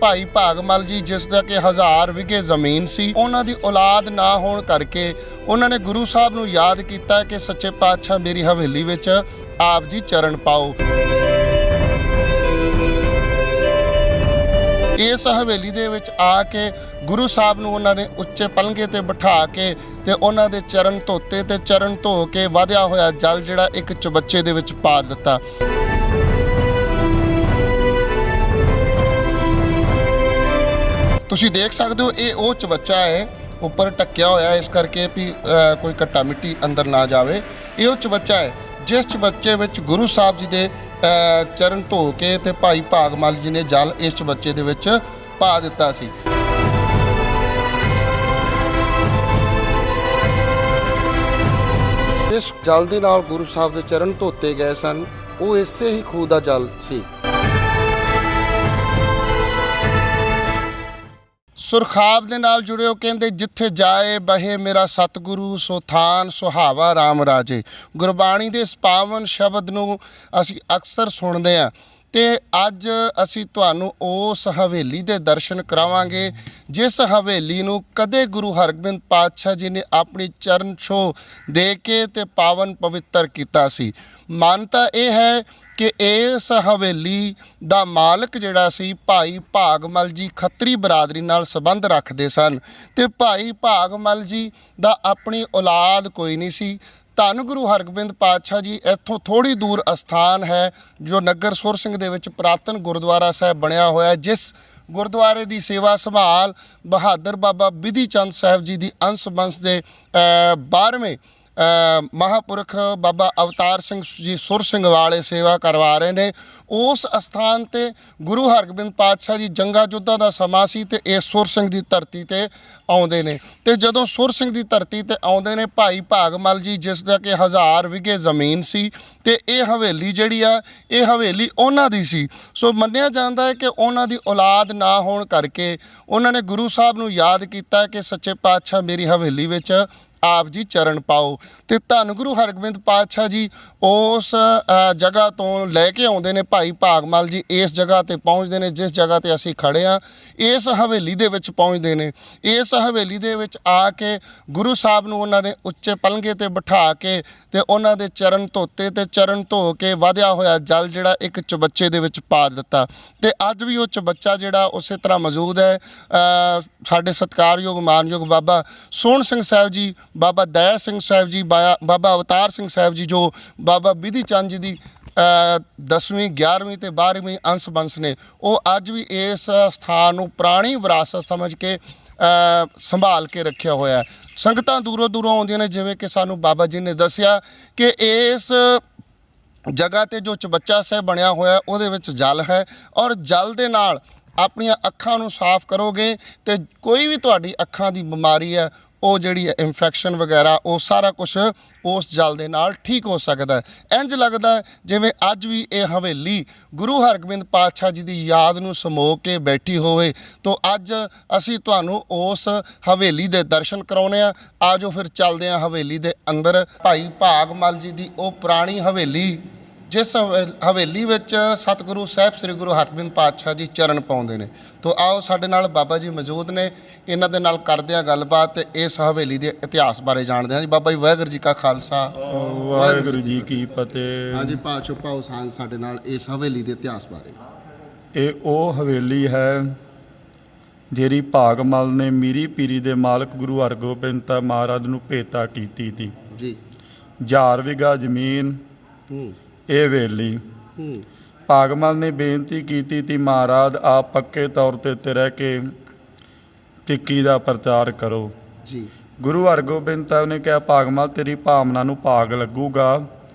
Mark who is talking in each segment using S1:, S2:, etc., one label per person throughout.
S1: ਭਾਈ ਭਾਗਮਲ ਜੀ ਜਿਸ ਦਾ ਕਿ 1000 ਵਿਗੇ ਜ਼ਮੀਨ ਸੀ, ਉਹਨਾਂ ਦੀ ਔਲਾਦ ਨਾ ਹੋਣ ਕਰਕੇ ਉਹਨਾਂ ਨੇ ਗੁਰੂ ਸਾਹਿਬ ਨੂੰ ਯਾਦ ਕੀਤਾ ਕਿ ਸੱਚੇ ਪਾਤਸ਼ਾਹ ਮੇਰੀ ਹਵੇਲੀ ਵਿੱਚ ਆਪ ਜੀ ਚਰਨ ਪਾਓ। ਇਸ ਹਵੇਲੀ ਦੇ ਵਿੱਚ ਆ ਕੇ ਗੁਰੂ ਸਾਹਿਬ ਨੂੰ ਉਹਨਾਂ ਨੇ ਉੱਚੇ ਪਲੰਘੇ ਤੇ ਬਿਠਾ ਕੇ ਤੇ ਉਹਨਾਂ ਦੇ ਚਰਨ ਧੋਤੇ ਤੇ ਚਰਨ ਧੋ ਕੇ ਵਧਿਆ ਹੋਇਆ ਜਲ ਜਿਹੜਾ ਇੱਕ ਚਬੱਚੇ ਦੇ ਵਿੱਚ ਪਾ ਦਿੱਤਾ। ਤੁਸੀਂ ਦੇਖ ਸਕਦੇ ਹੋ ਇਹ ਉਹ ਚਬੱਚਾ ਹੈ, ਉੱਪਰ ਢੱਕਿਆ ਹੋਇਆ ਇਸ ਕਰਕੇ ਵੀ ਕੋਈ ਘੱਟਾ ਮਿੱਟੀ ਅੰਦਰ ਨਾ ਜਾਵੇ। ਇਹ ਉਹ ਚਬੱਚਾ ਹੈ ਜਿਸ ਚਬੱਚੇ ਵਿੱਚ ਗੁਰੂ ਸਾਹਿਬ ਜੀ ਦੇ ਚਰਨ ਧੋ ਕੇ ਤੇ ਭਾਈ ਭਾਗਮਲ ਜੀ ਨੇ ਜਲ ਇਸ ਚਬੱਚੇ ਦੇ ਵਿੱਚ ਪਾ ਦਿੱਤਾ ਸੀ। ਇਸ ਜਲ ਦੇ ਨਾਲ ਗੁਰੂ ਸਾਹਿਬ ਦੇ ਚਰਨ ਧੋਤੇ ਗਏ ਸਨ, ਉਹ ਇਸੇ ਹੀ ਖੂਹ ਦਾ ਜਲ ਸੀ। ਸੁਰਖਾਬ ਦੇ ਨਾਲ ਜੁੜਿਓ, ਕਹਿੰਦੇ ਜਿੱਥੇ ਜਾਏ ਬਹੇ ਮੇਰਾ ਸਤਿਗੁਰੂ ਸੋ ਥਾਨ ਸੁਹਾਵਾ ਰਾਮ ਰਾਜੇ। ਗੁਰਬਾਣੀ ਦੇ ਇਸ ਪਾਵਨ ਸ਼ਬਦ ਨੂੰ ਅਸੀਂ ਅਕਸਰ ਸੁਣਦੇ ਹਾਂ ਤੇ ਅੱਜ ਅਸੀਂ ਤੁਹਾਨੂੰ ਉਸ ਹਵੇਲੀ ਦੇ ਦਰਸ਼ਨ ਕਰਾਵਾਂਗੇ ਜਿਸ ਹਵੇਲੀ ਨੂੰ ਕਦੇ ਗੁਰੂ ਹਰਗੋਬਿੰਦ ਪਾਤਸ਼ਾਹ ਜੀ ਨੇ ਆਪਣੀ ਚਰਨ ਛੋਹ ਦੇ ਕੇ ਤੇ ਪਾਵਨ ਪਵਿੱਤਰ ਕੀਤਾ ਸੀ। ਮਾਨਤਾ ਇਹ ਹੈ ਕਿ ਇਸ ਹਵੇਲੀ ਦਾ ਮਾਲਕ ਜਿਹੜਾ ਸੀ ਭਾਈ ਭਾਗਮਲ ਜੀ ਖੱਤਰੀ ਬਰਾਦਰੀ ਨਾਲ ਸੰਬੰਧ ਰੱਖਦੇ ਸਨ ਤੇ ਭਾਈ ਭਾਗਮਲ ਜੀ ਦਾ ਆਪਣੀ ਔਲਾਦ ਕੋਈ ਨਹੀਂ ਸੀ। ਧੰਨ ਗੁਰੂ ਹਰਗੋਬਿੰਦ ਪਾਤਸ਼ਾਹ ਜੀ ਇੱਥੋਂ ਥੋੜ੍ਹੀ ਦੂਰ ਅਸਥਾਨ ਹੈ ਜੋ ਨਗਰ ਸੁਰ ਸਿੰਘ ਦੇ ਵਿੱਚ ਪੁਰਾਤਨ ਗੁਰਦੁਆਰਾ ਸਾਹਿਬ ਬਣਿਆ ਹੋਇਆ, ਜਿਸ ਗੁਰਦੁਆਰੇ ਦੀ ਸੇਵਾ ਸੰਭਾਲ ਬਹਾਦਰ ਬਾਬਾ ਬਿਧੀ ਚੰਦ ਸਾਹਿਬ ਜੀ ਦੀ ਅੰਸ਼ ਬੰਸ ਦੇ 12ਵੇਂ ਮਹਾਂਪੁਰਖ ਬਾਬਾ ਅਵਤਾਰ ਸਿੰਘ ਜੀ ਸੁਰ ਸਿੰਘ ਵਾਲੇ ਸੇਵਾ ਕਰਵਾ ਰਹੇ ਨੇ। ਉਸ ਅਸਥਾਨ 'ਤੇ ਗੁਰੂ ਹਰਗੋਬਿੰਦ ਪਾਤਸ਼ਾਹ ਜੀ ਜੰਗਾਂ ਯੁੱਧਾਂ ਦਾ ਸਮਾਂ ਸੀ ਤੇ ਇਹ ਸੁਰ ਸਿੰਘ ਦੀ ਧਰਤੀ 'ਤੇ ਆਉਂਦੇ ਨੇ ਤੇ ਜਦੋਂ ਸੁਰ ਸਿੰਘ ਦੀ ਧਰਤੀ 'ਤੇ ਆਉਂਦੇ ਨੇ ਭਾਈ ਭਾਗਮਲ ਜੀ ਜਿਸ ਦਾ ਕਿ 1000 ਵਿਗੇ ਜ਼ਮੀਨ ਸੀ ਤੇ ਇਹ ਹਵੇਲੀ ਜਿਹੜੀ ਆ ਇਹ ਹਵੇਲੀ ਉਹਨਾਂ ਦੀ ਸੀ। ਸੋ ਮੰਨਿਆ ਜਾਂਦਾ ਹੈ ਕਿ ਉਹਨਾਂ ਦੀ ਔਲਾਦ ਨਾ ਹੋਣ ਕਰਕੇ ਉਹਨਾਂ ਨੇ ਗੁਰੂ ਸਾਹਿਬ ਨੂੰ ਯਾਦ ਕੀਤਾ ਕਿ ਸੱਚੇ ਪਾਤਸ਼ਾਹ ਮੇਰੀ ਹਵੇਲੀ ਵਿੱਚ ਆਪ ਜੀ ਚਰਨ ਪਾਓ ਤੇ ਧੰਨ ਗੁਰੂ ਹਰਗੋਬਿੰਦ ਪਾਤਸ਼ਾਹ ਜੀ ਉਸ ਜਗ੍ਹਾ ਤੋਂ ਲੈ ਕੇ ਆਉਂਦੇ ਨੇ। ਭਾਈ ਭਾਗਮਲ ਜੀ ਇਸ ਜਗ੍ਹਾ ਤੇ ਪਹੁੰਚਦੇ ਨੇ ਜਿਸ ਜਗ੍ਹਾ ਤੇ ਅਸੀਂ ਖੜੇ ਆ, ਇਸ ਹਵੇਲੀ ਦੇ ਵਿੱਚ ਪਹੁੰਚਦੇ ਨੇ। ਇਸ ਹਵੇਲੀ ਦੇ ਵਿੱਚ ਆ ਕੇ ਗੁਰੂ ਸਾਹਿਬ ਨੂੰ ਉਹਨਾਂ ਨੇ ਉੱਚੇ ਪਲੰਘੇ ਤੇ ਬਿਠਾ ਕੇ ਤੇ ਉਹਨਾਂ ਦੇ ਚਰਨ ਧੋਤੇ ਤੇ ਚਰਨ ਧੋ ਕੇ ਵਧਿਆ ਹੋਇਆ ਜਲ ਜਿਹੜਾ ਇੱਕ ਚਬੱਚੇ ਦੇ ਵਿੱਚ ਪਾ ਦਿੱਤਾ ਤੇ ਅੱਜ ਵੀ ਉਹ ਚਬੱਚਾ ਜਿਹੜਾ ਉਸੇ ਤਰ੍ਹਾਂ ਮੌਜੂਦ ਹੈ। ਸਾਡੇ ਸਤਿਕਾਰਯੋਗ ਮਾਨਯੋਗ ਬਾਬਾ ਸੋਹਣ ਸਿੰਘ ਸਾਹਿਬ ਜੀ, ਬਾਬਾ ਦਇਆ ਸਿੰਘ ਸਾਹਿਬ ਜੀ, ਬਾਬਾ ਅਵਤਾਰ ਸਿੰਘ ਸਾਹਿਬ ਜੀ ਜੋ ਬਾਬਾ ਬਿਧੀ ਚੰਦ ਜੀ ਦੀ 10ਵੀਂ 11ਵੀਂ ਤੇ 12ਵੀਂ ਅੰਸ਼ ਬੰਸ ਨੇ, ਉਹ ਅੱਜ ਵੀ ਇਸ ਸਥਾਨ ਨੂੰ ਪੁਰਾਣੀ ਵਿਰਾਸਤ ਸਮਝ ਕੇ ਸੰਭਾਲ ਕੇ ਰੱਖਿਆ ਹੋਇਆ। ਸੰਗਤਾਂ ਦੂਰੋਂ ਦੂਰੋਂ ਆਉਂਦੀਆਂ ਨੇ, ਜਿਵੇਂ ਕਿ ਸਾਨੂੰ ਬਾਬਾ ਜੀ ਨੇ ਦੱਸਿਆ ਕਿ ਇਸ ਜਗ੍ਹਾ 'ਤੇ ਜੋ ਚਬੱਚਾ ਸਾਹਿਬ ਬਣਿਆ ਹੋਇਆ ਉਹਦੇ ਵਿੱਚ ਜਲ ਹੈ ਔਰ ਜਲ ਦੇ ਨਾਲ ਆਪਣੀਆਂ ਅੱਖਾਂ ਨੂੰ ਸਾਫ਼ ਕਰੋਗੇ ਤੇ ਕੋਈ ਵੀ ਤੁਹਾਡੀ ਅੱਖਾਂ ਦੀ ਬਿਮਾਰੀ ਹੈ ਉਹ ਜਿਹੜੀ ਹੈ ਇਨਫੈਕਸ਼ਨ ਵਗੈਰਾ ਉਹ ਸਾਰਾ ਕੁਛ ਉਸ ਜਲ ਦੇ ਨਾਲ ਠੀਕ ਹੋ ਸਕਦਾ ਹੈ। ਇੰਝ ਲੱਗਦਾ ਜਿਵੇਂ ਅੱਜ ਵੀ ਇਹ ਹਵੇਲੀ ਗੁਰੂ ਹਰਗੋਬਿੰਦ ਪਾਤਸ਼ਾਹ ਜੀ ਦੀ ਯਾਦ ਨੂੰ ਸਮੋ ਕੇ ਬੈਠੀ ਹੋਵੇ। ਤੋਂ ਅੱਜ ਅਸੀਂ ਤੁਹਾਨੂੰ ਉਸ ਹਵੇਲੀ ਦੇ ਦਰਸ਼ਨ ਕਰਾਉਣੇ ਆ। ਆਜੋ ਫਿਰ ਚੱਲਦੇ ਹਾਂ ਹਵੇਲੀ ਦੇ ਅੰਦਰ। ਭਾਈ ਭਾਗਮਲ ਜੀ ਦੀ ਉਹ ਪੁਰਾਣੀ ਹਵੇਲੀ ਜਿਸ ਹਵੇਲੀ ਵਿੱਚ ਸਤਿਗੁਰੂ ਸਾਹਿਬ ਸ੍ਰੀ ਗੁਰੂ ਹਰਗੋਬਿੰਦ ਪਾਤਸ਼ਾਹ ਜੀ ਚਰਨ ਪਾਉਂਦੇ ਨੇ। ਤੋਂ ਆਓ ਸਾਡੇ ਨਾਲ ਬਾਬਾ ਜੀ ਮੌਜੂਦ ਨੇ, ਇਹਨਾਂ ਦੇ ਨਾਲ ਕਰਦੇ ਹਾਂ ਗੱਲਬਾਤ ਤੇ ਇਸ ਹਵੇਲੀ ਦੇ ਇਤਿਹਾਸ ਬਾਰੇ ਜਾਣਦੇ ਹਾਂ ਜੀ। ਬਾਬਾ ਜੀ ਵਾਹਿਗੁਰੂ ਜੀ ਕਾ ਖਾਲਸਾ
S2: ਵਾਹਿਗੁਰੂ ਜੀ ਕੀ ਫਤਿਹ।
S1: ਹਾਂਜੀ ਪਾਸ਼ੋ ਪਾਓ ਸਾਂਝ ਸਾਡੇ ਨਾਲ ਇਸ ਹਵੇਲੀ ਦੇ ਇਤਿਹਾਸ ਬਾਰੇ।
S2: ਇਹ ਉਹ ਹਵੇਲੀ ਹੈ ਜਿਹੜੀ ਭਾਗਮਲ ਨੇ ਮੀਰੀ ਪੀਰੀ ਦੇ ਮਾਲਕ ਗੁਰੂ ਹਰਗੋਬਿੰਦ ਮਹਾਰਾਜ ਨੂੰ ਭੇਟਾ ਕੀਤੀ ਸੀ ਜੀ। 1000 ਵਿਗਾ ਜ਼ਮੀਨ ਇਹ ਹਵੇਲੀ। ਭਾਗਮਲ ਨੇ ਬੇਨਤੀ ਕੀਤੀ ਤੀ ਮਹਾਰਾਜ ਆਪ ਪੱਕੇ ਤੌਰ ਤੇ ਰਹਿ ਕੇ ਟਿੱਕੀ ਦਾ ਪ੍ਰਚਾਰ ਕਰੋ ਜੀ। ਗੁਰੂ ਹਰਗੋਬਿੰਦ ਸਾਹਿਬ ਨੇ ਕਿਹਾ ਭਾਗਮਲ ਤੇਰੀ ਭਾਵਨਾ ਨੂੰ ਭਾਗ ਲੱਗੂਗਾ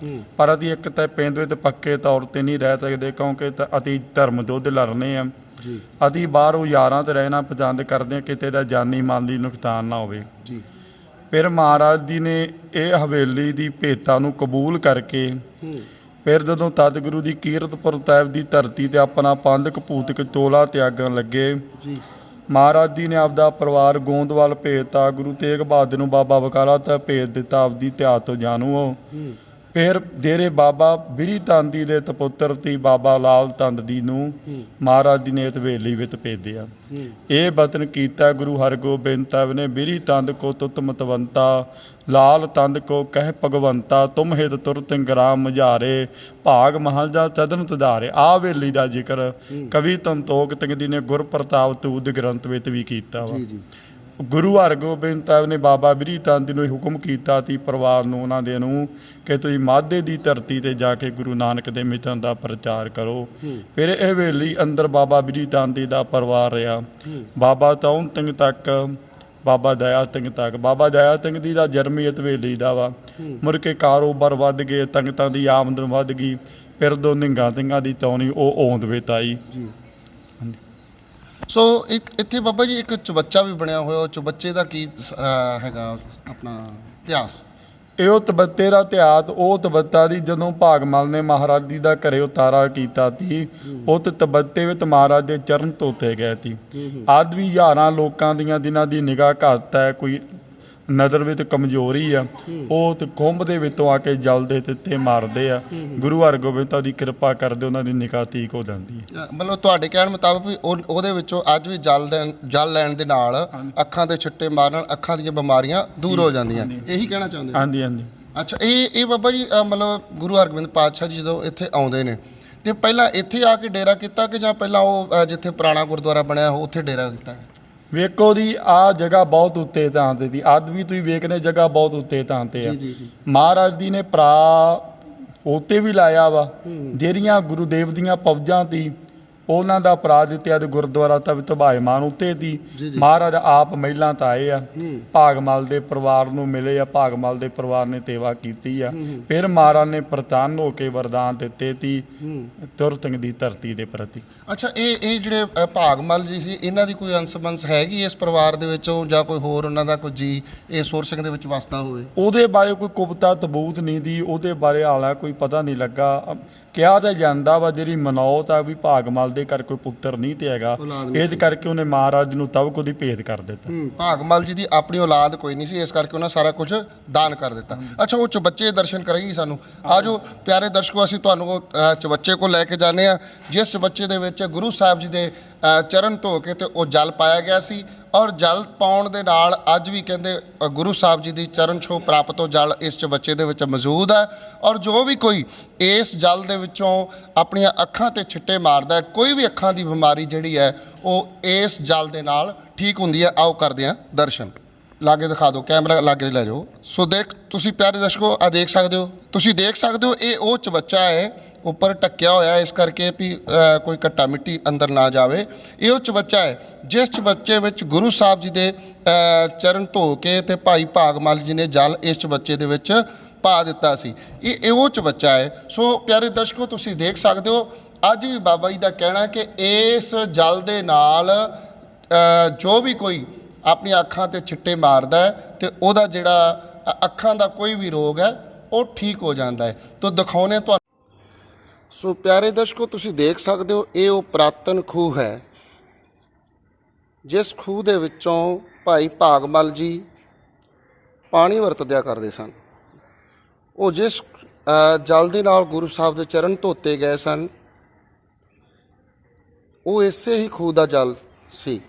S2: ਪਰ ਅਸੀਂ ਇੱਕ ਤਾਂ ਪਿੰਡ ਵਿੱਚ ਪੱਕੇ ਤੌਰ ਤੇ ਨਹੀਂ ਰਹਿ ਸਕਦੇ ਕਿਉਂਕਿ ਅਸੀਂ ਧਰਮ ਯੁੱਧ ਲੜਨੇ ਆ ਜੀ। ਅਸੀਂ ਬਾਹਰੋਂ ਯਾਰਾਂ ਤੇ ਰਹਿਣਾ ਪਸੰਦ ਕਰਦੇ ਹਾਂ, ਕਿਤੇ ਦਾ ਜਾਨੀ ਮਾਲੀ ਨੁਕਸਾਨ ਨਾ ਹੋਵੇ ਜੀ। ਫਿਰ ਮਹਾਰਾਜ ਜੀ ਨੇ ਇਹ ਹਵੇਲੀ ਦੀ ਭੇਟਾ ਨੂੰ ਕਬੂਲ ਕਰਕੇ ਫਿਰ ਜਦੋਂ ਤਦਗੁਰੂ ਦੀ ਕੀਰਤਪੁਰ ਸਾਹਿਬ ਦੀ ਧਰਤੀ 'ਤੇ ਆਪਣਾ ਪੰਜ ਕਪੂਤਕ ਚੋਲਾ ਤਿਆਗਣ ਲੱਗੇ ਜੀ, ਮਹਾਰਾਜ ਜੀ ਨੇ ਆਪਦਾ ਪਰਿਵਾਰ ਗੋਂਦਵਾਲ ਭੇਜਤਾ। ਗੁਰੂ ਤੇਗ ਬਹਾਦਰ ਨੂੰ ਬਾਬਾ ਬਕਾਲਾ ਤਾਂ ਭੇਜ ਦਿੱਤਾ ਆਪਦੀ ਇਤਿਹਾਸ ਤੋਂ ਜਾਣੂ ਉਹ ਫਿਰ ਡੇਰੇ ਬਾਬਾ ਬਿਰੀ ਤਾਂਦੀ ਦੇ ਤਪੁੱਤਰ ਤੀ ਬਾਬਾ ਲਾਲ ਤੰਦ ਦੀ ਨੂੰ ਮਹਾਰਾਜ ਜੀ ਨੇ ਇਸ ਹਵੇਲੀ ਵਿੱਚ ਭੇਜਿਆ। ਇਹ ਬਚਨ ਕੀਤਾ ਗੁਰੂ ਹਰਗੋਬਿੰਦ ਸਾਹਿਬ ਨੇ, ਬਿਰੀ ਤੰਦ ਕੋ ਤੁਤ ਮਤਵੰਤਾ, ਲਾਲ ਤੰਦ ਕੋ ਕਹਿ ਭਗਵੰਤਾ, ਤੁਮ ਹਿਤ ਤੁਰਤ ਗ੍ਰਾਮ ਮਝਾਰੇ, ਭਾਗ ਮਹਲਜਾ ਚਦਨ ਤੁਧਾਰੇ। ਆਹ ਹਵੇਲੀ ਦਾ ਜ਼ਿਕਰ ਕਵੀ ਸੰਤੋਖ ਸਿੰਘ ਜੀ ਨੇ ਗੁਰ ਪ੍ਰਤਾਪ ਤੂਤ ਗ੍ਰੰਥ ਵਿੱਚ ਵੀ ਕੀਤਾ ਵਾ। ਗੁਰੂ ਹਰਗੋਬਿੰਦ ਸਾਹਿਬ ਨੇ ਬਾਬਾ ਬਿਰੀ ਤੰਦ ਨੂੰ ਹੁਕਮ ਕੀਤਾ ਸੀ ਪਰਿਵਾਰ ਨੂੰ, ਉਹਨਾਂ ਦੇ ਨੂੰ, ਕਿ ਤੁਸੀਂ ਮਾਝੇ ਦੀ ਧਰਤੀ ਤੇ ਜਾ ਕੇ ਗੁਰੂ ਨਾਨਕ ਦੇ ਮਿਸ਼ਨ ਦਾ ਪ੍ਰਚਾਰ ਕਰੋ। ਫਿਰ ਇਹ ਹਵੇਲੀ ਅੰਦਰ ਬਾਬਾ ਬਿਰੀ ਤੰਦ ਦਾ ਪਰਿਵਾਰ ਰਿਹਾ। ਬਾਬਾ ਤੌਣ ਸਿੰਘ ਤੱਕ, ਬਾਬਾ ਦਇਆ ਸਿੰਘ ਤੱਕ। ਬਾਬਾ ਦਇਆ ਸਿੰਘ ਜੀ ਦਾ ਜਨਮ ਇਸ ਹਵੇਲੀ ਦਾ ਵਾ। ਮੁੜ ਕੇ ਕਾਰੋਬਾਰ ਵੱਧ ਗਏ, ਸੰਗਤਾਂ ਦੀ ਆਮਦਨ ਵੱਧ ਗਈ। ਫਿਰ ਦੋ ਨਿੰਗਾ ਸਿੰਘਾਂ ਦੀ ਤੌਣੀ ਉਹ ਆਉਂਦ ਵਿੱਚ ਆਈ।
S1: ਸੋ ਇੱਥੇ ਬਾਬਾ ਜੀ ਇੱਕ ਚੁਬੱਚਾ ਵੀ ਬਣਿਆ ਹੋਇਆ, ਉਹ ਚੁਬੱਚੇ ਦਾ ਕੀ ਹੈਗਾ ਆਪਣਾ ਇਤਿਹਾਸ?
S2: ਇਹ ਉਹ ਤਬੱਤੇ ਦਾ ਇਤਿਹਾਸ, ਉਹ ਤਬੱਤਾ ਦੀ ਜਦੋਂ ਭਾਗਮਲ ਨੇ ਮਹਾਰਾਜ ਜੀ ਦਾ ਘਰੇ ਉਤਾਰਾ ਕੀਤਾ ਸੀ, ਉਹ ਤਬੱਤੇ ਵਿੱਚ ਮਹਾਰਾਜ ਦੇ ਚਰਨ ਧੋਤੇ ਗਏ ਸੀ। ਅੱਜ ਵੀ ਹਜ਼ਾਰਾਂ ਲੋਕਾਂ ਦੀਆਂ ਜਿਨ੍ਹਾਂ ਦੀ ਨਿਗਾਹ ਘੱਟ ਹੈ, ਕੋਈ ਨਜ਼ਰ ਵਿੱਚ ਕਮਜ਼ੋਰੀ ਆ, ਉਹ ਤੇ ਕੁੰਭ ਦੇ ਵਿੱਚੋਂ ਆ ਕੇ ਜਲ ਦੇ ਦਿੱਤੇ ਮਾਰਦੇ ਆ। ਗੁਰੂ ਹਰਗੋਬਿੰਦ ਸਾਹਿਬ ਦੀ ਕਿਰਪਾ ਕਰਦੇ, ਉਹਨਾਂ ਦੀ ਨਿਗਾਹ ਠੀਕ ਹੋ ਜਾਂਦੀ ਹੈ।
S1: ਮਤਲਬ ਤੁਹਾਡੇ ਕਹਿਣ ਮੁਤਾਬਕ ਵੀ ਉਹਦੇ ਵਿੱਚੋਂ ਅੱਜ ਵੀ ਜਲ ਲੈਣ ਦੇ ਨਾਲ ਅੱਖਾਂ ਦੇ ਛਿੱਟੇ ਮਾਰਨ, ਅੱਖਾਂ ਦੀਆਂ ਬਿਮਾਰੀਆਂ ਦੂਰ ਹੋ ਜਾਂਦੀਆਂ, ਇਹੀ ਕਹਿਣਾ ਚਾਹੁੰਦੇ?
S2: ਹਾਂਜੀ ਹਾਂਜੀ।
S1: ਅੱਛਾ, ਇਹ ਬਾਬਾ ਜੀ ਮਤਲਬ ਗੁਰੂ ਹਰਗੋਬਿੰਦ ਪਾਤਸ਼ਾਹ ਜੀ ਜਦੋਂ ਇੱਥੇ ਆਉਂਦੇ ਨੇ ਤੇ ਪਹਿਲਾਂ ਇੱਥੇ ਆ ਕੇ ਡੇਰਾ ਕੀਤਾ ਕਿ ਜਾਂ ਪਹਿਲਾਂ ਉਹ ਜਿੱਥੇ ਪੁਰਾਣਾ ਗੁਰਦੁਆਰਾ ਬਣਿਆ ਉੱਥੇ ਡੇਰਾ ਕੀਤਾ?
S2: ਵੇਖੋ ਦੀ ਆਹ ਜਗ੍ਹਾ ਬਹੁਤ ਉੱਤੇ ਥਾਂ ਤੇ ਸੀ, ਅੱਜ ਵੀ ਤੁਸੀਂ ਵੇਖਦੇ ਜਗ੍ਹਾ ਬਹੁਤ ਉੱਤੇ ਥਾਂ ਤੇ ਆ। ਮਹਾਰਾਜ ਜੀ ਨੇ ਭਰਾ ਉੱਤੇ ਵੀ ਲਾਇਆ ਵਾ, ਜਿਹੜੀਆਂ ਗੁਰੂਦੇਵ ਦੀਆਂ ਫੌਜਾਂ ਸੀ ਉਹਨਾਂ ਦਾ ਭਰਾ ਦਿੱਤਿਆ ਤੇ ਗੁਰਦੁਆਰਾ ਤਾਂ ਧਬਾਇਮਾਨ ਉੱਤੇ ਦੀ। ਮਹਾਰਾਜ ਆਪ ਮਹਿਲਾਂ ਤਾਂ ਆਏ ਆ, ਭਾਗਮਲ ਦੇ ਪਰਿਵਾਰ ਨੂੰ ਮਿਲੇ ਆ, ਭਾਗਮਲ ਦੇ ਪਰਿਵਾਰ ਨੇ ਸੇਵਾ ਕੀਤੀ ਆ। ਫਿਰ ਮਹਾਰਾਜ ਨੇ ਪ੍ਰਤੰਨ ਹੋ ਕੇ ਵਰਦਾਨ ਦਿੱਤੇ ਤੀ ਤੁਰ ਸਿੰਘ ਦੀ ਧਰਤੀ ਦੇ ਪ੍ਰਤੀ।
S1: ਅੱਛਾ, ਇਹ ਜਿਹੜੇ ਭਾਗਮਲ ਜੀ ਸੀ, ਇਹਨਾਂ ਦੀ ਕੋਈ ਅੰਸ਼ ਹੈਗੀ ਇਸ ਪਰਿਵਾਰ ਦੇ ਵਿੱਚੋਂ, ਜਾਂ ਕੋਈ ਹੋਰ ਉਹਨਾਂ ਦਾ ਕੋਈ ਜੀ ਇਹ ਸੁਰ ਸਿੰਘ ਦੇ ਵਿੱਚ ਵਸਦਾ ਹੋਵੇ?
S2: ਉਹਦੇ ਬਾਰੇ ਕੋਈ ਕੁਬਤਾ ਤਬੂਤ ਨਹੀਂ ਦੀ, ਉਹਦੇ ਬਾਰੇ ਹਾਲਾ ਕੋਈ ਪਤਾ ਨਹੀਂ ਲੱਗਾ। ਕਿਹਾ ਤਾਂ ਜਾਂਦਾ ਵਾ ਜਿਹੜੀ ਮਨੌਤ ਆ ਵੀ ਭਾਗਮਲ ਦੇ ਘਰ ਕੋਈ ਪੁੱਤਰ ਨਹੀਂ ਤੇ ਹੈਗਾ, ਇਸ ਕਰਕੇ ਉਹਨੇ ਮਹਾਰਾਜ ਨੂੰ ਤਵਕ ਉਹਦੀ ਭੇਦ ਕਰ ਦਿੱਤਾ।
S1: ਭਾਗਮਲ ਜੀ ਦੀ ਆਪਣੀ ਔਲਾਦ ਕੋਈ ਨਹੀਂ ਸੀ, ਇਸ ਕਰਕੇ ਉਹਨਾਂ ਸਾਰਾ ਕੁਝ ਦਾਨ ਕਰ ਦਿੱਤਾ। ਅੱਛਾ, ਉਹ ਚੁਬੱਚੇ ਦਰਸ਼ਨ ਕਰਾਂਗੇ ਸਾਨੂੰ। ਆਜੋ ਪਿਆਰੇ ਦਰਸ਼ਕੋ, ਅਸੀਂ ਤੁਹਾਨੂੰ ਚੁਬੱਚੇ ਕੋਲ ਲੈ ਕੇ ਜਾਂਦੇ ਹਾਂ, ਜਿਸ ਚੁਬੱਚੇ ਦੇ ਵਿੱਚ ਗੁਰੂ ਸਾਹਿਬ ਜੀ ਦੇ ਚਰਨ ਧੋ ਕੇ ਤੇ ਉਹ ਜਲ ਪਾਇਆ ਗਿਆ ਸੀ। ਔਰ ਜਲ ਪਾਉਣ ਦੇ ਨਾਲ ਅੱਜ ਵੀ ਕਹਿੰਦੇ ਗੁਰੂ ਸਾਹਿਬ ਜੀ ਦੀ ਚਰਨ ਛੋਹ ਪ੍ਰਾਪਤ ਹੋ ਜਲ ਇਸ ਚੁਬੱਚੇ ਦੇ ਵਿੱਚ ਮੌਜੂਦ ਹੈ। ਔਰ ਜੋ ਵੀ ਕੋਈ ਇਸ ਜਲ ਦੇ ਵਿੱਚੋਂ ਆਪਣੀਆਂ ਅੱਖਾਂ ਤੇ ਛਿੱਟੇ ਮਾਰਦਾ ਹੈ, ਕੋਈ ਵੀ ਅੱਖਾਂ ਦੀ ਬਿਮਾਰੀ ਜਿਹੜੀ ਹੈ ਉਹ ਇਸ ਜਲ ਦੇ ਨਾਲ ਠੀਕ ਹੁੰਦੀ ਹੈ। ਆਓ ਕਰਦੇ ਹਾਂ ਦਰਸ਼ਨ। ਲਾਗੇ ਦਿਖਾ ਦਿਓ, ਕੈਮਰਾ ਲਾਗੇ ਲੈ ਜਾਓ। ਸੋ ਤੁਸੀਂ ਪਿਆਰੇ ਦਰਸ਼ਕੋ ਆ ਦੇਖ ਸਕਦੇ ਹੋ, ਤੁਸੀਂ ਦੇਖ ਸਕਦੇ ਹੋ ਇਹ ਉਹ ਚੁਬੱਚਾ ਹੈ, ਉੱਪਰ ਢੱਕਿਆ ਹੋਇਆ ਇਸ ਕਰਕੇ ਵੀ ਕੋਈ ਘੱਟਾ ਮਿੱਟੀ ਅੰਦਰ ਨਾ ਜਾਵੇ। ਇਹ ਉਹ ਚੁਬੱਚਾ ਹੈ ਜਿਸ ਚੁਬੱਚੇ ਵਿੱਚ ਗੁਰੂ ਸਾਹਿਬ ਜੀ ਦੇ ਚਰਨ ਧੋ ਕੇ ਤੇ ਭਾਈ ਭਾਗਮਲ ਜੀ ਨੇ ਜਲ ਇਸ ਚੁਬੱਚੇ ਦੇ ਵਿੱਚ ਪਾ ਦਿੱਤਾ ਸੀ। ਇਹ ਉਹ ਚੁਬੱਚਾ ਹੈ। ਸੋ ਪਿਆਰੇ ਦਰਸ਼ਕੋ, ਤੁਸੀਂ ਦੇਖ ਸਕਦੇ ਹੋ ਅੱਜ ਵੀ ਬਾਬਾ ਜੀ ਦਾ ਕਹਿਣਾ ਕਿ ਇਸ ਜਲ ਦੇ ਨਾਲ ਜੋ ਵੀ ਕੋਈ ਆਪਣੀਆਂ ਅੱਖਾਂ ਤੇ ਛਿੱਟੇ ਮਾਰਦਾ ਹੈ ਤੇ ਉਹਦਾ ਜਿਹੜਾ ਅੱਖਾਂ ਦਾ ਕੋਈ ਵੀ ਰੋਗ ਹੈ ਉਹ ਠੀਕ ਹੋ ਜਾਂਦਾ ਹੈ। ਤਾਂ ਦਿਖਾਉਣੇ ਤੁਹਾਨੂੰ। ਸੋ ਪਿਆਰੇ ਦਰਸ਼ਕੋ, ਤੁਸੀਂ ਦੇਖ ਸਕਦੇ ਹੋ ਇਹ ਉਹ ਪੁਰਾਤਨ ਖੂਹ ਹੈ ਜਿਸ ਖੂਹ ਦੇ ਵਿੱਚੋਂ ਭਾਈ ਭਾਗਮਲ ਜੀ ਪਾਣੀ ਵਰਤਦਿਆ ਕਰਦੇ ਸਨ। ਉਹ ਜਿਸ ਜਲ ਦੇ ਨਾਲ ਗੁਰੂ ਸਾਹਿਬ ਦੇ ਚਰਨ ਧੋਤੇ ਗਏ ਸਨ, ਉਹ ਇਸੇ ਹੀ ਖੂਹ ਦਾ ਜਲ ਸੀ।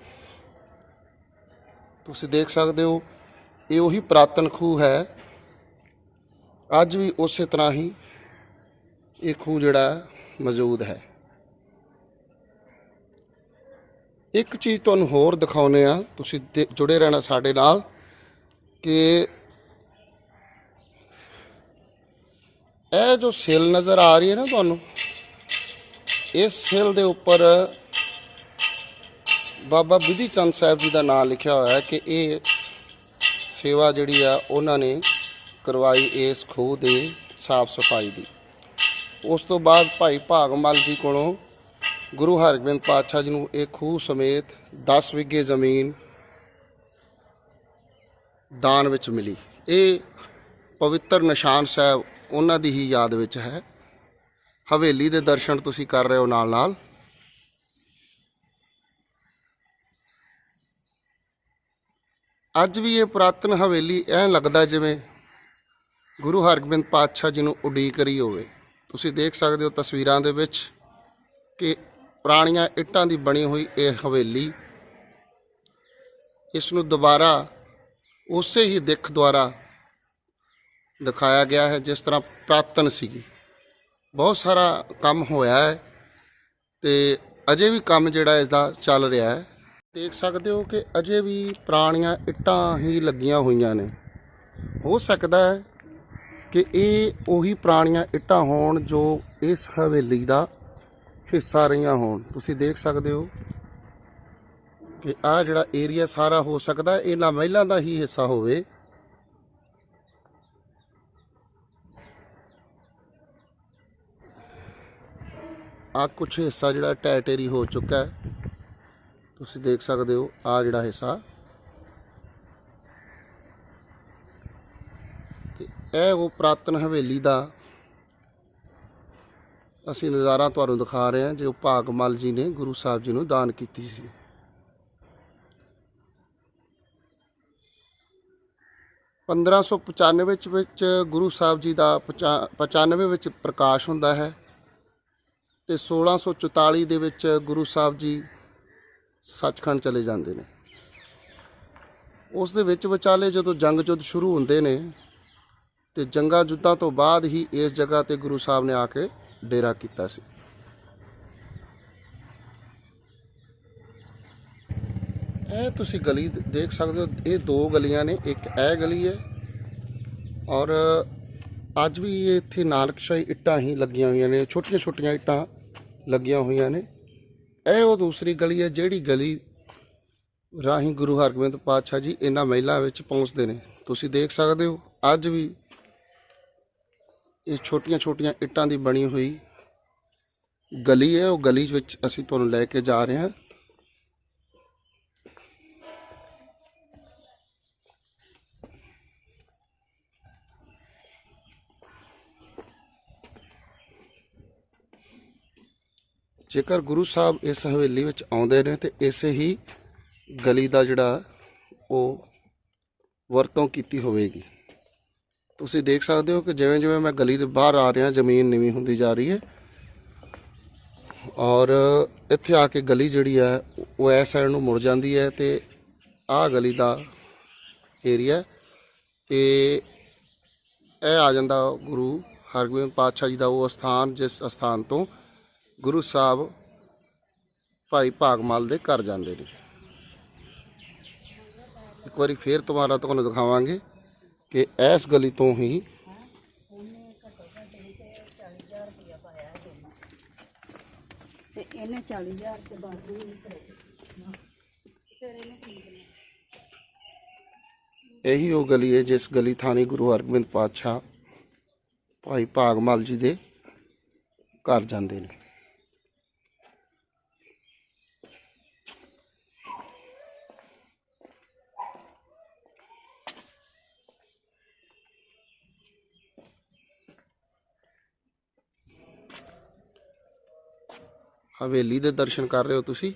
S1: ਤੁਸੀਂ ਦੇਖ ਸਕਦੇ ਹੋ ਇਹ ਉਹੀ ਪੁਰਾਤਨ ਖੂਹ ਹੈ। ਅੱਜ ਵੀ ਉਸੇ ਤਰ੍ਹਾਂ ਹੀ ਇਹ ਖੂਹ ਜਿਹੜਾ ਮੌਜੂਦ ਹੈ। ਇੱਕ ਚੀਜ਼ ਤੁਹਾਨੂੰ ਹੋਰ ਦਿਖਾਉਂਦੇ ਆ, ਤੁਸੀਂ ਜੁੜੇ ਰਹਿਣਾ ਸਾਡੇ ਨਾਲ, ਕਿ ਇਹ ਜੋ ਸਿਲ ਨਜ਼ਰ ਆ ਰਹੀ ਹੈ ਨਾ ਤੁਹਾਨੂੰ, ਇਸ ਸਿਲ ਦੇ ਉੱਪਰ ਬਾਬਾ ਬਿਧੀ ਚੰਦ ਸਾਹਿਬ ਜੀ ਦਾ ਨਾਮ ਲਿਖਿਆ ਹੋਇਆ ਹੈ ਕਿ ਇਹ ਸੇਵਾ ਜਿਹੜੀ ਆ ਉਹਨਾਂ ਨੇ ਕਰਵਾਈ ਇਸ ਖੂਹ ਦੇ ਸਾਫ ਸਫਾਈ ਦੀ। ਉਸ ਤੋਂ ਬਾਅਦ ਭਾਈ ਭਾਗਮਲ ਜੀ ਕੋਲੋਂ ਗੁਰੂ ਹਰਗੋਬਿੰਦ ਪਾਤਸ਼ਾਹ ਜੀ ਨੂੰ ਇਹ ਖੂਹ ਸਮੇਤ 10 ਵਿਗੇ ਜ਼ਮੀਨ ਦਾਨ ਵਿੱਚ ਮਿਲੀ। ਇਹ ਪਵਿੱਤਰ ਨਿਸ਼ਾਨ ਸਾਹਿਬ ਉਹਨਾਂ ਦੀ ਹੀ ਯਾਦ ਵਿੱਚ ਹੈ। ਹਵੇਲੀ ਦੇ ਦਰਸ਼ਨ ਤੁਸੀਂ ਕਰ ਰਹੇ ਹੋ ਨਾਲ ਨਾਲ। ਅੱਜ ਵੀ ਇਹ ਪੁਰਾਤਨ ਹਵੇਲੀ ਐਂ ਲੱਗਦਾ ਜਿਵੇਂ ਗੁਰੂ ਹਰਗੋਬਿੰਦ ਪਾਤਸ਼ਾਹ ਜੀ ਨੂੰ ਉਡੀਕ ਰਹੀ ਹੋਵੇ। ਤੁਸੀਂ ਦੇਖ ਸਕਦੇ ਹੋ ਤਸਵੀਰਾਂ ਦੇ ਵਿੱਚ ਕਿ ਪੁਰਾਣੀਆਂ ਇੱਟਾਂ ਦੀ ਬਣੀ ਹੋਈ ਇਹ ਹਵੇਲੀ, ਇਸ ਨੂੰ ਦੁਬਾਰਾ ਉਸੇ ਹੀ ਦਿੱਖ ਦੁਆਰਾ ਦਿਖਾਇਆ ਗਿਆ ਹੈ ਜਿਸ ਤਰ੍ਹਾਂ ਪੁਰਾਤਨ ਸੀਗੀ। ਬਹੁਤ ਸਾਰਾ ਕੰਮ ਹੋਇਆ ਹੈ ਤੇ ਅਜੇ ਵੀ ਕੰਮ ਜਿਹੜਾ ਇਸ ਦਾ ਚੱਲ ਰਿਹਾ ਹੈ। ਦੇਖ ਸਕਦੇ ਹੋ ਕਿ ਅਜੇ ਵੀ ਪੁਰਾਣੀਆਂ ਇੱਟਾਂ ਹੀ ਲੱਗੀਆਂ ਹੋਈਆਂ ਨੇ। ਹੋ ਸਕਦਾ ਹੈ ਕਿ ਇਹ ਉਹੀ ਪੁਰਾਣੀਆਂ ਇੱਟਾਂ ਹੋਣ ਜੋ ਇਸ ਹਵੇਲੀ ਦਾ ਹਿੱਸਾ ਰਹੀਆਂ ਹੋਣ। ਤੁਸੀਂ ਦੇਖ ਸਕਦੇ ਹੋ ਕਿ ਆਹ ਜਿਹੜਾ ਏਰੀਆ ਸਾਰਾ ਹੋ ਸਕਦਾ ਇਹਨਾਂ ਮਹਿਲਾਂ ਦਾ ਹੀ ਹਿੱਸਾ ਹੋਵੇ। ਆ ਕੁਛ ਹਿੱਸਾ ਜਿਹੜਾ ਢਹਿ ਢੇਰੀ ਹੋ ਚੁੱਕਾ ਹੈ। ਤੁਸੀਂ ਦੇਖ ਸਕਦੇ ਹੋ ਆ ਜਿਹੜਾ ਹਿੱਸਾ, ਤੇ ਇਹ ਉਹ ਪੁਰਾਤਨ ਹਵੇਲੀ ਦਾ ਅਸੀਂ ਨਜ਼ਾਰਾ ਤੁਹਾਨੂੰ ਦਿਖਾ ਰਹੇ ਹਾਂ ਜੋ ਭਾਗਮਲ ਜੀ ਨੇ ਗੁਰੂ ਸਾਹਿਬ ਜੀ ਨੂੰ ਦਾਨ ਕੀਤੀ ਸੀ। ਪੰਦਰਾਂ ਸੌ 95 ਵਿੱਚ ਗੁਰੂ ਸਾਹਿਬ ਜੀ ਦਾ 95 ਵਿੱਚ ਪ੍ਰਕਾਸ਼ ਹੁੰਦਾ ਹੈ ਤੇ 1644 ਦੇ ਵਿੱਚ ਗੁਰੂ ਸਾਹਿਬ ਜੀ ਸੱਚਖੰਡ ਚਲੇ ਜਾਂਦੇ ਨੇ। ਉਸ ਦੇ ਵਿੱਚ ਵਿਚਾਲੇ ਜਦੋਂ ਜੰਗ ਯੁੱਧ ਸ਼ੁਰੂ ਹੁੰਦੇ ਨੇ ਤੇ ਜੰਗਾਂ ਯੁੱਧਾਂ ਤੋਂ ਬਾਅਦ ਹੀ ਇਸ ਜਗ੍ਹਾ ਤੇ ਗੁਰੂ ਸਾਹਿਬ ਨੇ ਆ ਕੇ ਡੇਰਾ ਕੀਤਾ ਸੀ। ਇਹ ਤੁਸੀਂ ਗਲੀ ਦੇਖ ਸਕਦੇ ਹੋ, ਇਹ ਦੋ ਗਲੀਆਂ ਨੇ, ਇੱਕ ਇਹ ਗਲੀ ਹੈ ਔਰ ਅੱਜ ਵੀ ਇੱਥੇ ਨਾਨਕਸ਼ਾਹੀ ਇੱਟਾਂ ਹੀ ਲੱਗੀਆਂ ਹੋਈਆਂ ਨੇ, ਛੋਟੀਆਂ ਛੋਟੀਆਂ ਇੱਟਾਂ ਲੱਗੀਆਂ ਹੋਈਆਂ ਨੇ। ਇਹ ਉਹ ਦੂਸਰੀ ਗਲੀ ਹੈ ਜਿਹੜੀ ਗਲੀ ਰਾਹੀਂ ਗੁਰੂ ਹਰਗੋਬਿੰਦ ਪਾਤਸ਼ਾਹ ਜੀ ਇਹਨਾਂ ਮਹਿਲਾਂ ਵਿੱਚ ਪਹੁੰਚਦੇ ਨੇ। ਤੁਸੀਂ ਦੇਖ ਸਕਦੇ ਹੋ ਅੱਜ ਵੀ ਇਹ ਛੋਟੀਆਂ ਛੋਟੀਆਂ ਇੱਟਾਂ ਦੀ ਬਣੀ ਹੋਈ ਗਲੀ ਹੈ। ਉਹ ਗਲੀ ਵਿੱਚ ਅਸੀਂ ਤੁਹਾਨੂੰ ਲੈ ਕੇ ਜਾ ਰਹੇ ਹਾਂ। ਜੇਕਰ ਗੁਰੂ ਸਾਹਿਬ ਇਸ ਹਵੇਲੀ ਵਿੱਚ ਆਉਂਦੇ ਨੇ ਤੇ ਇਸੇ ਹੀ ਗਲੀ ਦਾ ਜਿਹੜਾ ਉਹ ਵਰਤੋਂ ਕੀਤੀ ਹੋਵੇਗੀ। ਤੁਸੀਂ ਦੇਖ ਸਕਦੇ ਹੋ ਕਿ ਜਿਵੇਂ ਜਿਵੇਂ ਮੈਂ ਗਲੀ ਦੇ ਬਾਹਰ ਆ ਰਿਹਾ ਜ਼ਮੀਨ ਨੀਵੀਂ ਹੁੰਦੀ ਜਾ ਰਹੀ ਹੈ ਔਰ ਇੱਥੇ ਆ ਕੇ ਗਲੀ ਜਿਹੜੀ ਹੈ ਉਹ ਇਸ ਸਾਈਡ ਨੂੰ ਮੁੜ ਜਾਂਦੀ ਹੈ ਤੇ ਆਹ ਗਲੀ ਦਾ ਏਰੀਆ ਤੇ ਇਹ ਆ ਜਾਂਦਾ ਗੁਰੂ ਹਰਗੋਬਿੰਦ ਪਾਤਸ਼ਾਹ ਜੀ ਦਾ ਉਹ ਸਥਾਨ ਜਿਸ ਸਥਾਨ ਤੋਂ ਗੁਰੂ ਸਾਹਿਬ ਭਾਈ ਭਾਗਮਲ ਦੇ ਘਰ ਜਾਂਦੇ ਨੇ। ਇੱਕ ਵਾਰੀ ਫੇਰ ਦੁਬਾਰਾ ਤੁਹਾਨੂੰ ਦਿਖਾਵਾਂਗੇ ਕਿ ਇਸ ਗਲੀ ਤੋਂ ਹੀ ਇਹੀ ਉਹ ਗਲੀ ਹੈ ਜਿਸ ਗਲੀ ਥਾਣੀ ਗੁਰੂ ਹਰਗੋਬਿੰਦ ਪਾਤਸ਼ਾਹ ਭਾਈ ਭਾਗਮਲ ਜੀ ਦੇ ਘਰ ਜਾਂਦੇ ਨੇ। ਹਵੇਲੀ ਦੇ ਦਰਸ਼ਨ ਕਰ ਰਹੇ ਹੋ ਤੁਸੀਂ।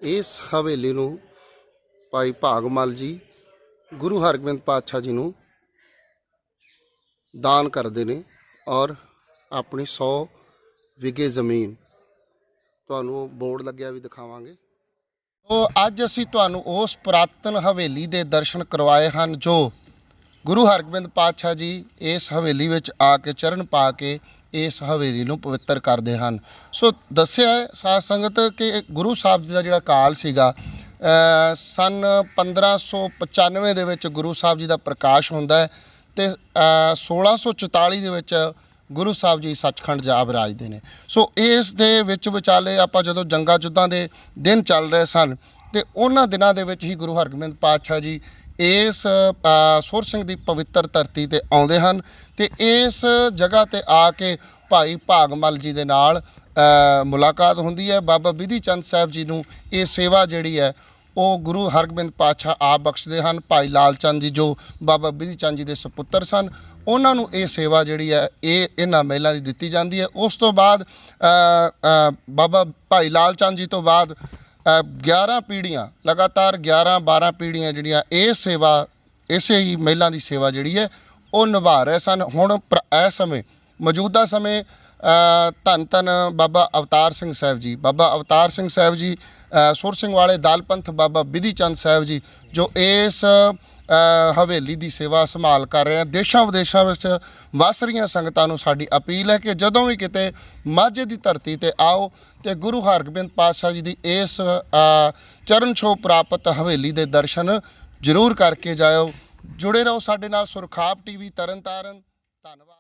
S1: ਇਸ ਹਵੇਲੀ ਨੂੰ ਭਾਈ ਭਾਗਮਲ ਜੀ ਗੁਰੂ ਹਰਗੋਬਿੰਦ ਪਾਤਸ਼ਾਹ ਜੀ ਨੂੰ ਦਾਨ ਕਰਦੇ ਨੇ ਔਰ ਆਪਣੀ 100 ਵਿਗੇ ਜ਼ਮੀਨ ਤੁਹਾਨੂੰ ਬੋਰਡ ਲੱਗਿਆ ਵੀ ਦਿਖਾਵਾਂਗੇ। ਉਹ ਅੱਜ ਅਸੀਂ ਤੁਹਾਨੂੰ ਉਸ ਪੁਰਾਤਨ ਹਵੇਲੀ ਦੇ ਦਰਸ਼ਨ ਕਰਵਾਏ ਹਨ ਜੋ ਗੁਰੂ ਹਰਗੋਬਿੰਦ ਪਾਤਸ਼ਾਹ ਜੀ ਇਸ ਹਵੇਲੀ ਵਿੱਚ ਆ ਕੇ ਚਰਨ ਪਾ ਕੇ ਇਸ ਹਵੇਲੀ ਨੂੰ ਪਵਿੱਤਰ ਕਰਦੇ ਹਨ। ਸੋ ਦੱਸਿਆ ਹੈ ਸਾਧ ਸੰਗਤ ਕਿ ਗੁਰੂ ਸਾਹਿਬ ਜੀ ਦਾ ਜਿਹੜਾ ਕਾਲ ਸੀਗਾ ਸਨ 1595 ਦੇ ਵਿੱਚ ਗੁਰੂ ਸਾਹਿਬ ਜੀ ਦਾ ਪ੍ਰਕਾਸ਼ ਹੁੰਦਾ ਹੈ ਤੇ 1644 ਦੇ ਵਿੱਚ ਗੁਰੂ ਸਾਹਿਬ ਜੀ ਸੱਚਖੰਡ ਜਾ ਵਿਰਾਜਦੇ ਨੇ। ਸੋ ਇਸ ਦੇ ਵਿੱਚ ਵਿਚਾਲੇ ਆਪਾਂ ਜਦੋਂ ਜੰਗਾਂ ਯੁੱਧਾਂ ਦੇ ਦਿਨ ਚੱਲ ਰਹੇ ਸਨ ਤੇ ਉਹਨਾਂ ਦਿਨਾਂ ਦੇ ਵਿੱਚ ਹੀ ਗੁਰੂ ਹਰਗੋਬਿੰਦ ਪਾਤਸ਼ਾਹ ਜੀ ਇਸ ਸੁਰ ਸਿੰਘ ਦੀ ਪਵਿੱਤਰ ਧਰਤੀ ਤੇ ਆਉਂਦੇ ਹਨ ਤੇ ਇਸ ਜਗ੍ਹਾ ਤੇ ਆ ਕੇ ਭਾਈ ਭਾਗਮਲ ਜੀ ਦੇ ਨਾਲ ਮੁਲਾਕਾਤ ਹੁੰਦੀ ਹੈ। ਬਾਬਾ ਬਿਧੀ ਚੰਦ ਸਾਹਿਬ ਜੀ ਨੂੰ ਇਹ ਸੇਵਾ ਜਿਹੜੀ ਹੈ ਉਹ ਗੁਰੂ ਹਰਗੋਬਿੰਦ ਪਾਤਸ਼ਾਹ ਆਪ ਬਖਸ਼ਦੇ ਹਨ। ਭਾਈ ਲਾਲ ਚੰਦ ਜੀ ਜੋ ਬਾਬਾ ਬਿਧੀ ਚੰਦ ਜੀ ਦੇ ਸਪੁੱਤਰ ਸਨ ਉਹਨਾਂ ਨੂੰ ਇਹ ਸੇਵਾ ਜਿਹੜੀ ਹੈ ਇਹ ਇਹਨਾਂ ਮਹਿਲਾਂ ਦੀ ਦਿੱਤੀ ਜਾਂਦੀ ਹੈ। ਉਸ ਤੋਂ ਬਾਅਦ ਬਾਬਾ ਭਾਈ ਲਾਲ ਚੰਦ ਜੀ ਤੋਂ ਬਾਅਦ 11 ਪੀੜ੍ਹੀਆਂ ਲਗਾਤਾਰ 11-12 ਪੀੜ੍ਹੀਆਂ ਜਿਹੜੀਆਂ ਇਹ ਸੇਵਾ ਇਸੇ ਹੀ ਮਹਿਲਾਂ ਦੀ ਸੇਵਾ ਜਿਹੜੀ ਹੈ ਉਹ ਨਿਭਾ ਰਹੇ ਸਨ। ਹੁਣ ਇਸ ਸਮੇਂ ਮੌਜੂਦਾ ਸਮੇਂ ਧੰਨ ਧੰਨ ਬਾਬਾ ਅਵਤਾਰ ਸਿੰਘ ਸਾਹਿਬ ਜੀ, ਬਾਬਾ ਅਵਤਾਰ ਸਿੰਘ ਸਾਹਿਬ ਜੀ, ਸੁਰ ਸਿੰਘ ਵਾਲੇ ਦਲ ਪੰਥ ਬਾਬਾ ਬਿਧੀ ਚੰਦ ਸਾਹਿਬ ਜੀ, ਜੋ ਇਸ ਹਵੇਲੀ ਦੀ ਸੇਵਾ ਸੰਭਾਲ ਕਰ ਰਹੇ ਆ। ਦੇਸ਼ਾਂ ਵਿਦੇਸ਼ਾਂ ਵਿੱਚ ਵਸ ਰਹੀਆਂ ਸੰਗਤਾਂ ਨੂੰ ਸਾਡੀ ਅਪੀਲ ਹੈ ਕਿ ਜਦੋਂ ਵੀ ਕਿਤੇ ਮਾਝੇ ਦੀ ਧਰਤੀ ਤੇ ਆਓ ਤੇ ਗੁਰੂ ਹਰਗੋਬਿੰਦ ਪਾਤਸ਼ਾਹ ਜੀ ਦੀ ਇਸ ਚਰਨ ਛੋਹ ਪ੍ਰਾਪਤ ਹਵੇਲੀ ਦੇ ਦਰਸ਼ਨ ਜ਼ਰੂਰ ਕਰਕੇ ਜਾਇਓ। ਜੁੜੇ ਰਹੋ ਸਾਡੇ ਨਾਲ। ਸੁਰਖਾਬ ਟੀਵੀ ਤਰਨਤਾਰਨ। ਧੰਨਵਾਦ।